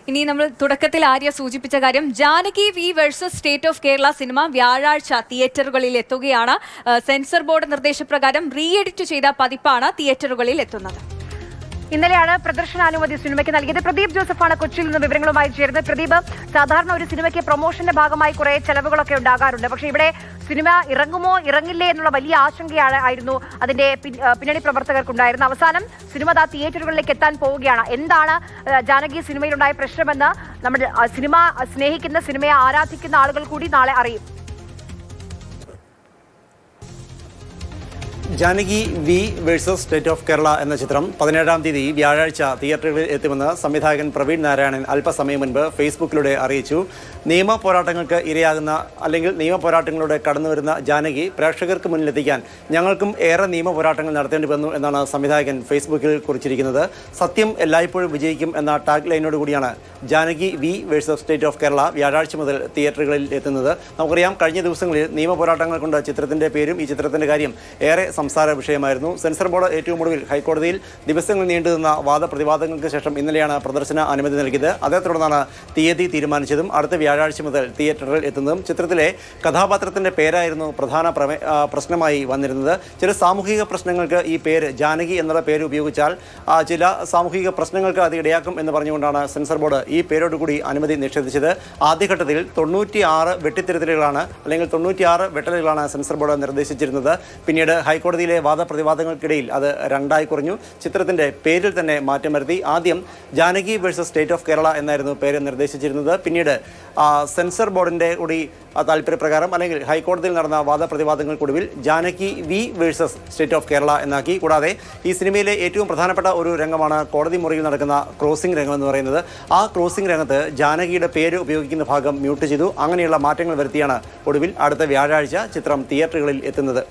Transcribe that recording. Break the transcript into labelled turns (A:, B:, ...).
A: ഇനി നമ്മൾ തുടക്കത്തിൽ ആര്യ സൂചിപ്പിച്ച കാര്യം Janaki V versus state of Kerala cinema വ്യാഴാഴ്ച തിയേറ്ററുകളിൽ എത്തുകയാണ്. സെൻസർ ബോർഡ് നിർദ്ദേശപ്രകാരം റീ എഡിറ്റ് ചെയ്ത പതിപ്പാണ് തിയേറ്ററുകളിൽ എത്തുന്നത്.
B: ഇന്നലെയാണ് പ്രദർശനാനുമതി സിനിമയ്ക്ക് നൽകിയത്. പ്രദീപ് ജോസഫാണ് കൊച്ചിയിൽ നിന്ന് വിവരങ്ങളുമായി ചേരുന്നത്. പ്രദീപ്, സാധാരണ ഒരു സിനിമയ്ക്ക് പ്രൊമോഷന്റെ ഭാഗമായി കുറെ ചെലവുകളൊക്കെ ഉണ്ടാകാറുണ്ട്. പക്ഷേ ഇവിടെ സിനിമ ഇറങ്ങുമോ ഇറങ്ങില്ലേ എന്നുള്ള വലിയ ആശങ്കയായിരുന്നു അതിന്റെ പിന്നണി പ്രവർത്തകർക്കുണ്ടായിരുന്നത്. അവസാനം സിനിമ തിയേറ്ററുകളിലേക്ക് എത്താൻ പോവുകയാണ്. എന്താണ് ജാനകി സിനിമയിലുണ്ടായ പ്രശ്നമെന്ന് നമ്മൾ സിനിമ സ്നേഹിക്കുന്ന, സിനിമയെ ആരാധിക്കുന്ന ആളുകൾ കൂടി നാളെ അറിയും.
C: Janaki V versus state of Kerala എന്ന ചിത്രം 17-ാം തീയതി വ്യാഴാഴ്ച തിയേറ്ററുകളിൽ എത്തുമെന്ന് സംവിധായകൻ പ്രവീൺ നാരായണൻ അല്പസമയം മുൻപ് ഫേസ്ബുക്കിലൂടെ അറിയിച്ചു. നിയമ പോരാട്ടങ്ങൾക്ക് ഇരയാകുന്ന അല്ലെങ്കിൽ നിയമ പോരാട്ടങ്ങളിലൂടെ കടന്നുവരുന്ന ജാനകി പ്രേക്ഷകർക്ക് മുന്നിലെത്തിക്കാൻ ഞങ്ങൾക്കും ഏറെ നിയമ പോരാട്ടങ്ങൾ നടത്തേണ്ടി വന്നു എന്നാണ് സംവിധായകൻ ഫേസ്ബുക്കിൽ കുറിച്ചിരിക്കുന്നത്. സത്യം എല്ലായ്പ്പോഴും വിജയിക്കും എന്ന ടാഗ് ലൈനോട് കൂടിയാണ് Janaki V versus state of Kerala വ്യാഴാഴ്ച മുതൽ തിയേറ്ററുകളിൽ എത്തുന്നത്. നമുക്കറിയാം, കഴിഞ്ഞ ദിവസങ്ങളിൽ നിയമ പോരാട്ടങ്ങൾ കൊണ്ട് ചിത്രത്തിൻ്റെ പേരും ഈ ചിത്രത്തിൻ്റെ കാര്യം ഏറെ സംസാര വിഷയമായിരുന്നു. സെൻസർ ബോർഡ് ഏറ്റവും ഒടുവിൽ ഹൈക്കോടതിയിൽ ദിവസങ്ങൾ നീണ്ടുനിന്ന വാദപ്രതിവാദങ്ങൾക്ക് ശേഷം ഇന്നലെയാണ് പ്രദർശന അനുമതി നൽകിയത്. അതേ തുടർന്നാണ് തീയതി തീരുമാനിച്ചതും അടുത്ത വ്യാഴാഴ്ച മുതൽ തിയേറ്ററിൽ എത്തുന്നതും. ചിത്രത്തിലെ കഥാപാത്രത്തിൻ്റെ പേരായിരുന്നു പ്രധാന പ്രശ്നമായി വന്നിരുന്നത്. ചില സാമൂഹിക പ്രശ്നങ്ങൾക്ക് ഈ പേര് ജാനകി എന്നുള്ള പേര് ഉപയോഗിച്ചാൽ ചില സാമൂഹിക പ്രശ്നങ്ങൾക്ക് അത് ഇടയാക്കും എന്ന് പറഞ്ഞുകൊണ്ടാണ് സെൻസർ ബോർഡ് ഈ പേരോടുകൂടി അനുമതി നിഷേധിച്ചത്. ആദ്യഘട്ടത്തിൽ 96 വെട്ടിത്തിരുത്തലുകളാണ് അല്ലെങ്കിൽ 96 വെട്ടലുകളാണ് സെൻസർ ബോർഡ് നിർദ്ദേശിച്ചിരുന്നത്. പിന്നീട് ഹൈക്കോടതിയിലെ വാദപ്രതിവാദങ്ങൾക്കിടയിൽ അത് 2ആയി കുറഞ്ഞു. ചിത്രത്തിൻ്റെ പേരിൽ തന്നെ മാറ്റം വരുത്തി. ആദ്യം Janaki versus state of Kerala എന്നായിരുന്നു പേര് നിർദ്ദേശിച്ചിരുന്നത്. പിന്നീട് സെൻസർ ബോർഡിൻ്റെ കൂടി താല്പര്യപ്രകാരം അല്ലെങ്കിൽ ഹൈക്കോടതിയിൽ നടന്ന വാദപ്രതിവാദങ്ങൾക്കൊടുവിൽ Janaki V versus state of Kerala എന്നാക്കി. കൂടാതെ ഈ സിനിമയിലെ ഏറ്റവും പ്രധാനപ്പെട്ട ഒരു രംഗമാണ് കോടതി മുറിയിൽ നടക്കുന്ന ക്രോസിംഗ് രംഗം എന്ന് പറയുന്നത്. ആ ക്രോസിംഗ് രംഗത്ത് ജാനകിയുടെ പേര് ഉപയോഗിക്കുന്ന ഭാഗം മ്യൂട്ട് ചെയ്തു. അങ്ങനെയുള്ള മാറ്റങ്ങൾ വരുത്തിയാണ് ഒടുവിൽ അടുത്ത വ്യാഴാഴ്ച ചിത്രം തിയേറ്ററുകളിൽ എത്തുന്നത്.